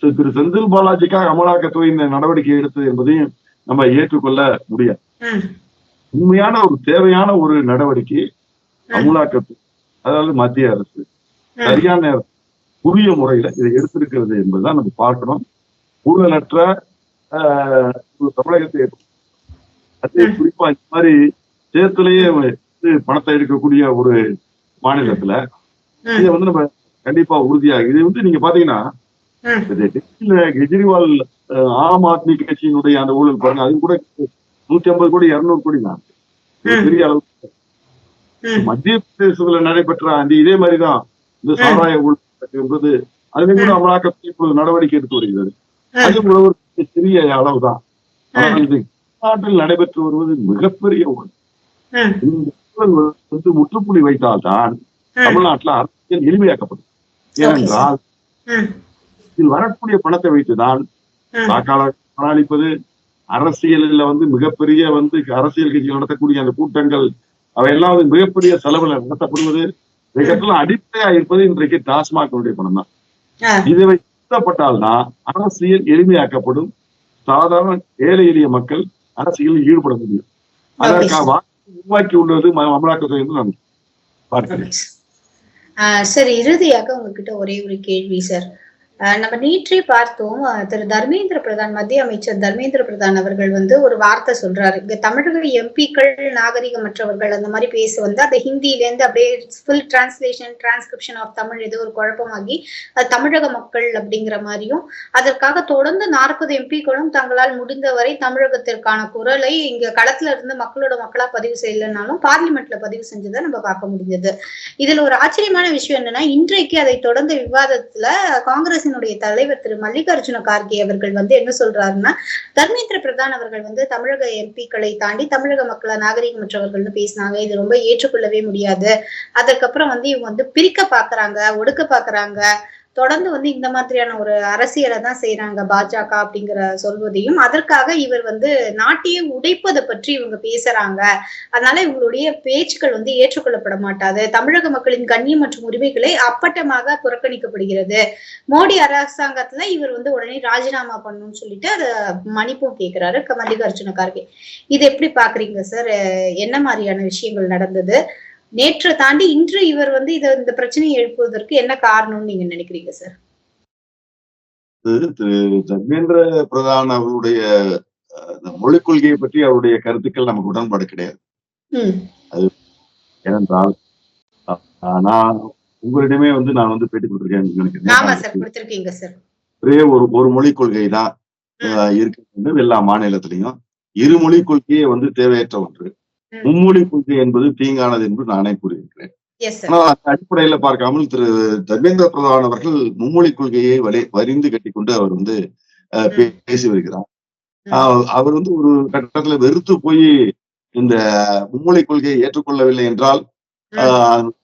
திரு செந்தில் பாலாஜிக்காக அமலாக்கத்துறை இந்த நடவடிக்கை எடுத்தது என்பதையும் நம்ம ஏற்றுக்கொள்ள முடியாது. உண்மையான ஒரு தேவையான ஒரு நடவடிக்கை அமலாக்கத்துறை, அதாவது மத்திய அரசு சரியான நேரத்தில் உரிய முறையில இதை எடுத்திருக்கிறது என்பதுதான் நம்ம பார்க்கணும். ஊழலற்ற தமிழகத்தை அதே குறிப்பா இந்த மாதிரி சேத்துலயே பணத்தை எடுக்கக்கூடிய ஒரு மாநிலத்துல இதை வந்து நம்ம கண்டிப்பா உறுதியாக இது வந்து நீங்க பாத்தீங்கன்னா கெஜ்ரிவால் ஆம் ஆத்மி கட்சியினுடைய அந்த ஊழல் பாருங்க, அது கூட 150 கோடி 200 கோடி தான் பெரிய அளவு. மத்திய பிரதேசத்துல நடைபெற்ற அந்த இதே மாதிரிதான் இந்த சாராய ஊழல் என்பது அதுல கூட அமலாக்கத்தை இப்பொழுது நடவடிக்கை எடுத்து வருகிறது. அது கூட ஒரு சிறிய அளவுதான். ஆனால் இது நாட்டில் நடைபெற்று வருவது மிகப்பெரிய ஊழல். இந்த ஊழல் வந்து முற்றுப்புள்ளி வைத்தால்தான் தமிழ்நாட்டில் அரசியல் எளிமையாக்கப்படும். ஏனென்றால் இதில் வரக்கூடிய பணத்தை வைத்துதான் வாக்காளர் பணளிப்பது, அரசியலில் வந்து மிகப்பெரிய வந்து அரசியல் கட்சிகள் நடத்தக்கூடிய அந்த கூட்டங்கள் அவையெல்லாம் வந்து மிகப்பெரிய செலவுல நடத்தப்படுவது, இவையெல்லாம் அடிப்படையா இருப்பது இன்றைக்கு டாஸ்மாக் பணம் தான். இதை வைக்கப்பட்டால்தான் அரசியல் எளிமையாக்கப்படும், சாதாரண ஏழை எளிய மக்கள் அரசியலில் ஈடுபட முடியும். அதற்காக உருவாக்கி உள்ளது அமலாக்கத்துறை என்று நான் பார்க்கிறேன்.
சார், இறுதியாக உங்ககிட்ட ஒரே ஒரு கேள்வி சார். நம்ம நேற்றே பார்த்தோம். திரு தர்மேந்திர பிரதான், மத்திய அமைச்சர் தர்மேந்திர பிரதான் அவர்கள் ஒரு வார்த்தை சொல்றாரு. இங்க தமிழக எம்பிக்கள் நாகரிகமற்றவர்கள் அந்த மாதிரி பேச அந்த ஹிந்தில இருந்து அப்படியே ஃபுல் டிரான்ஸ்கிரிப்ஷன் ஆஃப் தமிழ் ஏதோ ஒரு குழப்பமாகி அது தமிழக மக்கள் அப்படிங்கிற மாதிரியும், அதற்காக தொடர்ந்து 40 எம்பிக்களும் தங்களால் முடிந்தவரை தமிழகத்திற்கான குரலை இங்க களத்துல இருந்து மக்களோட மக்களா பதிவு செய்யலனாலும் பார்லிமெண்ட்ல பதிவு செஞ்சதை நம்ம பார்க்க முடிஞ்சது. இதுல ஒரு ஆச்சரியமான விஷயம் என்னன்னா, இன்றைக்கு அதை தொடர்ந்த விவாதத்துல காங்கிரஸ் தலைவர் திரு மல்லிகார்ஜுன கார்கே அவர்கள் என்ன சொல்றாருன்னா, தர்மேந்திர பிரதான் அவர்கள் தமிழக எம்பிக்களை தாண்டி தமிழக மக்களை நாகரிகமற்றவர்கள்னு பேசினாங்க, இது ரொம்ப ஏற்றுக்கொள்ளவே முடியாது. அதற்கப்புறம் இவங்க பிரிக்க பாக்குறாங்க, ஒடுக்க பாக்குறாங்க, தொடர்ந்து இந்த மாதிரியான ஒரு அரசியலை தான் செய்யறாங்க பாஜக அப்படிங்கிற சொல்வதையும், அதற்காக இவர் நாட்டையே உடைப்பதை பற்றி இவங்க பேசுறாங்க, அதனால இவங்களுடைய பேச்சுக்கள் ஏற்றுக்கொள்ளப்பட மாட்டாது, தமிழக மக்களின் கண்ணியம் மற்றும் உரிமைகளை அப்பட்டமாக புறக்கணிக்கப்படுகிறது, மோடி அரசாங்கத்துல இவர் உடனே ராஜினாமா பண்ணணும்னு சொல்லிட்டு அதை மன்னிப்பும் கேட்கிறாரு மல்லிகார்ஜுன கார்கே. இது எப்படி பாக்குறீங்க சார்? என்ன மாதிரியான விஷயங்கள் நடந்தது? நேற்று தாண்டி இன்று இவர் இந்த பிரச்சனையை எழுப்புவதற்கு என்ன காரணம்னு நீங்க நினைக்கிறீங்க சார்?
திரு தர்மேந்திர பிரதான் அவருடைய மொழிக் கொள்கையை பற்றி அவருடைய கருத்துக்கள் நமக்கு உடன்பாடு கிடையாது. அது ஏனென்றால் நான் உங்களிடமே நான் பேட்டி கொடுத்திருக்கேன் நினைக்கிறேன். ஒரே ஒரு மொழிக் கொள்கை தான் இருக்கு எல்லா மாநிலத்திலையும். இருமொழி கொள்கையே தேவையற்ற ஒன்று. மும்மொழி கொள்கை என்பது தீங்கானது என்று நானே கூறியிருக்கிறேன். ஆனால் அந்த அடிப்படையில பார்க்காமல் திரு தர்மேந்திர பிரதான் அவர்கள் மும்மொழி கொள்கையை வரிந்து கட்டிக்கொண்டு அவர் பேசி வருகிறார். அவர் ஒரு கட்டத்துல வெறுத்து போய் இந்த மும்மொழி கொள்கையை ஏற்றுக்கொள்ளவில்லை என்றால்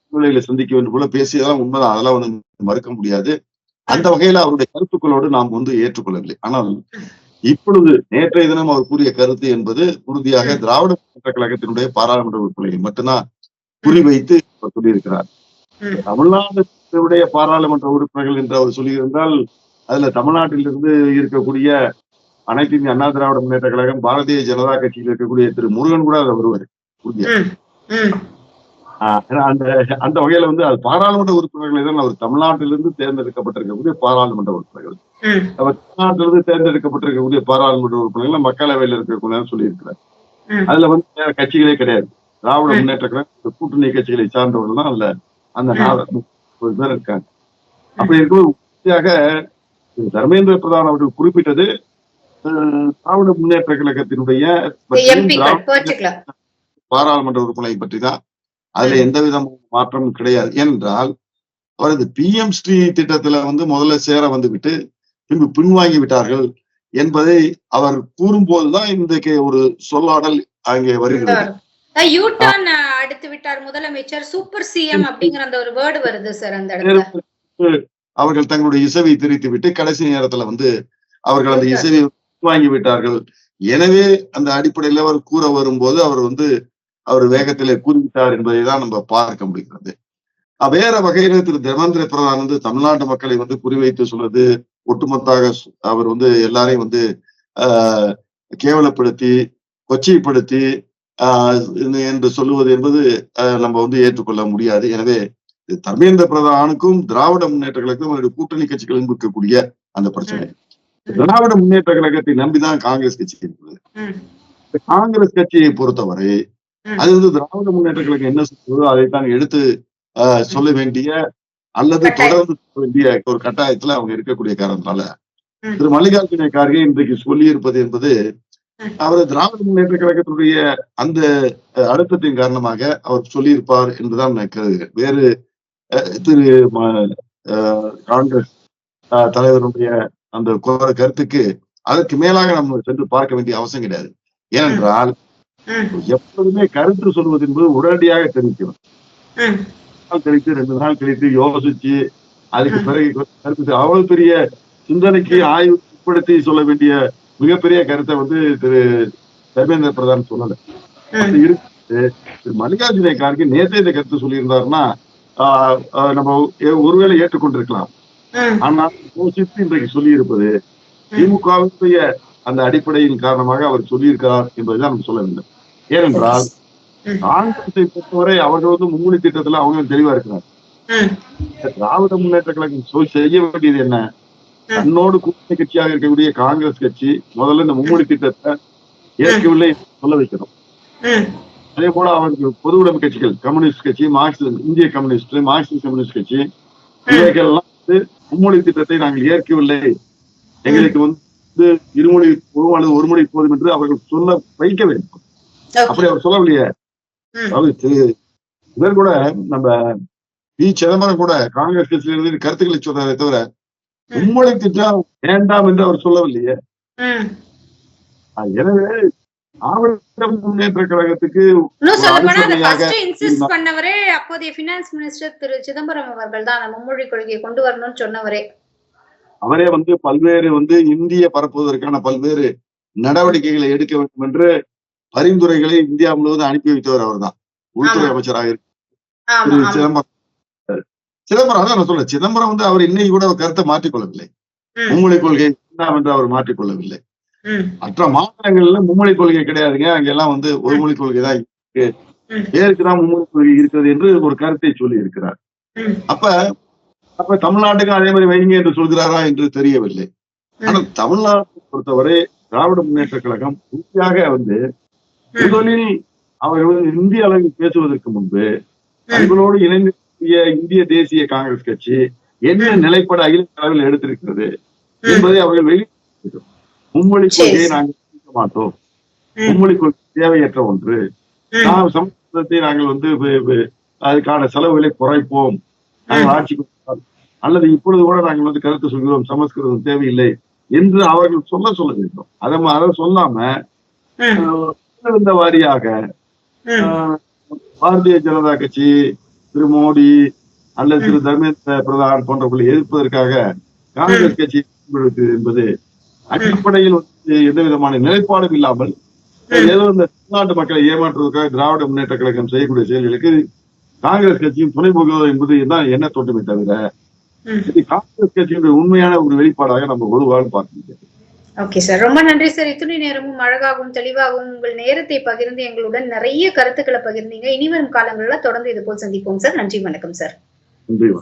சூழ்நிலையில சந்திக்க வேண்டும் போல பேசியதெல்லாம் உண்மைதான், அதெல்லாம் மறுக்க முடியாது. அந்த வகையில அவருடைய கருத்துக்களோடு நாம் ஏற்றுக்கொள்ளவில்லை. ஆனால் இப்பொழுது நேற்றைய தினம் அவர் கூறிய கருத்து என்பது உறுதியாக திராவிட முன்னேற்ற கழகத்தினுடைய பாராளுமன்ற உறுப்பினர்களை மட்டும்தான் குறிவைத்து சொல்லியிருக்கிறார். தமிழ்நாட்டுடைய பாராளுமன்ற உறுப்பினர்கள் என்று அவர் சொல்லியிருந்தால் அதுல தமிழ்நாட்டிலிருந்து இருக்கக்கூடிய அனைத்து இந்திய அண்ணா திராவிட முன்னேற்ற கழகம், பாரதிய ஜனதா கட்சியில் இருக்கக்கூடிய திரு முருகன் கூட அதை வருவார் உறுதியாக. அந்த வகையில அது பாராளுமன்ற உறுப்பினர்களை தான் அவர் தமிழ்நாட்டிலிருந்து தேர்ந்தெடுக்கப்பட்டிருக்கக்கூடிய பாராளுமன்ற உறுப்பினர்கள், அவர் தமிழ்நாட்டிலிருந்து தேர்ந்தெடுக்கப்பட்டிருக்கக்கூடிய பாராளுமன்ற உறுப்பினர்கள் மக்களவையில் இருக்கக்கூடிய சொல்லியிருக்கிறார். அதுல கட்சிகளே கிடையாது. திராவிட முன்னேற்ற கழகம் கூட்டணி கட்சிகளை சார்ந்தவர்கள் தான் அதுல அந்த 40 பேர் இருக்காங்க. அப்படி இருக்கும்போது உறுதியாக தர்மேந்திர பிரதான் அவர்கள் குறிப்பிட்டது திராவிட முன்னேற்ற கழகத்தினுடைய பாராளுமன்ற உறுப்பினரை பற்றி தான். அதுல எந்த விதமான மாற்றமும் கிடையாது. ஏனென்றால் அவரது PM ஸ்ரீ திட்டத்துல முதல்ல சேர வந்துவிட்டு பின்பு பின்வாங்கி விட்டார்கள் என்பதை அவர் கூறும்போதுதான் இன்றைக்கு ஒரு சொல்லாடல் அங்கே வருகிறது.
அடுத்து விட்டார் முதலமைச்சர், சூப்பர் சிஎம் அப்படிங்கிற அந்த ஒரு வேர்டு வருது சார் அந்த இடத்துல.
அவர்கள் தங்களுடைய இசைவை திரித்து விட்டு கடைசி நேரத்துல அவர்கள் அந்த இசைவை வாங்கி விட்டார்கள். எனவே அந்த அடிப்படையில அவர் கூற வரும்போது அவர் வேகத்திலே கூறிவிட்டார் என்பதை தான் நம்ம பார்க்க முடிகிறது. வேற வகையில திரு தர்மேந்திர பிரதான் தமிழ்நாட்டு மக்களை குறிவைத்து சொல்றது, ஒட்டுமொத்தாக அவர் எல்லாரையும் கேவலப்படுத்தி கொச்சைப்படுத்தி என்று சொல்லுவது என்பது நம்ம ஏற்றுக்கொள்ள முடியாது. எனவே தர்மேந்திர பிரதானுக்கும் திராவிட முன்னேற்ற கழகத்துக்கும் கூட்டணி கட்சிகளும் இருக்கக்கூடிய அந்த பிரச்சனை, திராவிட முன்னேற்ற கழகத்தை நம்பிதான் காங்கிரஸ் கட்சி இருக்கிறது. காங்கிரஸ் கட்சியை பொறுத்தவரை அது திராவிட முன்னேற்ற கழகம் என்ன சொல்றதோ அதைத்தான் எடுத்து சொல்ல வேண்டிய அல்லது தொடர்ந்து சொல்ல வேண்டிய ஒரு கட்டாயத்துல அவங்க இருக்கக்கூடிய காரணத்தினால திரு மல்லிகார்ஜுன கார்கே இன்றைக்கு சொல்லி இருப்பது என்பது அவர் திராவிட முன்னேற்ற கழகத்தினுடைய அந்த அழுத்தத்தின் காரணமாக அவர் சொல்லியிருப்பார் என்றுதான் நான் கருதுகிறேன். வேறு திரு காங்கிரஸ் தலைவருடைய அந்த கருத்துக்கு அதற்கு மேலாக நம்ம சென்று பார்க்க வேண்டிய அவசியம் கிடையாது. ஏனென்றால் எப்போதுமே கருத்து சொல்வது என்பது உடனடியாக தெரிவிக்கணும். கழித்து 2 நாள் கழித்து யோசிச்சு அதுக்கு பிறகு கருத்து அவ்வளவு பெரிய சிந்தனைக்கு ஆய்வு உட்படுத்தி சொல்ல வேண்டிய மிகப்பெரிய கருத்தை திரு தர்மேந்திர பிரதான் சொல்லல. திரு மல்லிகார்ஜுன கார்கே நேற்று இந்த கருத்து சொல்லியிருந்தாருன்னா நம்ம ஒருவேளை ஏற்றுக்கொண்டிருக்கலாம். ஆனால் யோசித்து இன்றைக்கு சொல்லி இருப்பது திமுகவுடைய அந்த அடிப்படையின் காரணமாக அவர் சொல்லியிருக்கிறார் என்பதுதான் நம்ம சொல்ல வேண்டும். ஏனென்றால் காங்கிரஸை பொறுத்தவரை அவர்கள் மும்மொழி திட்டத்துல அவங்க தெளிவா இருக்கிறார். திராவிட முன்னேற்ற கழகம் செய்ய வேண்டியது என்ன? தன்னோடு கூட்டணி கட்சியாக இருக்கக்கூடிய காங்கிரஸ் கட்சி முதல்ல இந்த மும்மொழி திட்டத்தை ஏற்கவில்லை சொல்ல வைக்கணும். அதே போல அவருக்கு பொது உடைமை கட்சிகள், கம்யூனிஸ்ட் கட்சி, மார்க்சிஸ்ட், இந்திய கம்யூனிஸ்ட், மார்க்சிஸ்ட் கம்யூனிஸ்ட் கட்சி, இவைகள்லாம் மும்மொழி திட்டத்தை நாங்கள் ஏற்கவில்லை, எங்களுக்கு வந்து இருமொழி அல்லது ஒரு மொழி போதும் என்று அவர்கள் சொல்ல வைக்க வேண்டும். அப்படி அவர் சொல்லவில்லையே. அதாவது இவர் கூட நம்ம பி. சிதம்பரம் கூட காங்கிரஸ் கட்சியிலிருந்து கருத்துக்களை சொன்னாரே தவிர மும்மொழி திட்டம் வேண்டாம் என்று அவர் சொல்லவில்லையே. எனவே திராவிட முன்னேற்ற கழகத்துக்கு
பண்ணவரே அப்போதைய பினான்ஸ் மினிஸ்டர் திரு சிதம்பரம் அவர்கள் தான் மும்மொழி கொள்கையை கொண்டு வரணும்னு சொன்னவரே.
அவரே வந்து பல்வேறு இந்திய பரப்புவதற்கான பல்வேறு நடவடிக்கைகளை எடுக்க வேண்டும் என்று பரிந்துரைகளை இந்தியா முழுவதும் அனுப்பி வைத்தவர் அவர் தான். உள்துறை அமைச்சராக இருக்கு சிதம்பரம். அதான் நான் சொல்றேன், சிதம்பரம் வந்து அவர் இன்னைக்கு கூட கருத்தை மாற்றிக்கொள்ளவில்லை. மும்மொழி கொள்கை வேண்டாம் என்று அவர் மாற்றிக்கொள்ளவில்லை. மற்ற மாநிலங்கள்ல மும்மொழி கொள்கை கிடையாதுங்க, அங்கெல்லாம் ஒரு மொழி கொள்கை தான் இருக்கு, பேருக்குதான் மும்மொழி கொள்கை இருக்கிறது என்று ஒரு கருத்தை சொல்லி இருக்கிறார். அப்ப தமிழ்நாட்டுக்கு அதே மாதிரி வைங்க என்று சொல்கிறாரா என்று தெரியவில்லை. ஆனால் தமிழ்நாட்டை பொறுத்தவரை திராவிட முன்னேற்ற கழகம் உறுதியாக முதலில் அவர்கள் இந்திய அளவில் பேசுவதற்கு முன்பு அவர்களோடு இணைந்து இந்திய தேசிய காங்கிரஸ் கட்சி என்ன நிலைப்பாடு அகில அளவில் எடுத்திருக்கிறது என்பதை அவர்கள் வெளியிட்டு, மும்மொழி கொள்கையை நாங்கள் கேட்க மாட்டோம், மும்மொழி கொள்கை தேவையற்ற ஒன்று, நாம் சமஸ்கிருதத்தை நாங்கள் அதுக்கான செலவுகளை குறைப்போம், நாங்கள் ஆட்சிக்கு அல்லது இப்பொழுது கூட நாங்கள் கருத்து சொல்கிறோம் சமஸ்கிருதம் தேவையில்லை என்று அவர்கள் சொல்ல வேண்டும். அதை சொல்லாம இந்த வாரியாக பாரதிய ஜனதா கட்சி, திரு மோடி அல்லது திரு தர்மேந்திர பிரதான் போன்றவர்களை எதிர்ப்பதற்காக காங்கிரஸ் கட்சி என்பது அடிப்படையில் எந்த விதமான நிலைப்பாடும் இல்லாமல் ஏதோ இந்த தமிழ்நாட்டு மக்களை ஏமாற்றுவதற்காக திராவிட முன்னேற்ற கழகம் செய்யக்கூடிய செயல்களுக்கு காங்கிரஸ் கட்சியும் துணை போகிறது என்பது தான் என்ன தோற்றமே தவிர காங்கிரஸ் கட்சியினுடைய உண்மையான ஒரு வெளிப்பாடாக நம்ம ஒருவாறு பார்க்க முடியாது.
ஓகே சார், ரொம்ப நன்றி சார். இத்துணை நேரமும் அழகாகவும் தெளிவாகவும் உங்கள் நேரத்தை பகிர்ந்து எங்களுடன் நிறைய கருத்துக்களை பகிர்ந்தீங்க. இனிவரும் காலங்களில் தொடர்ந்து இது போல் சந்திப்போம் சார். நன்றி, வணக்கம் சார்.
நன்றி.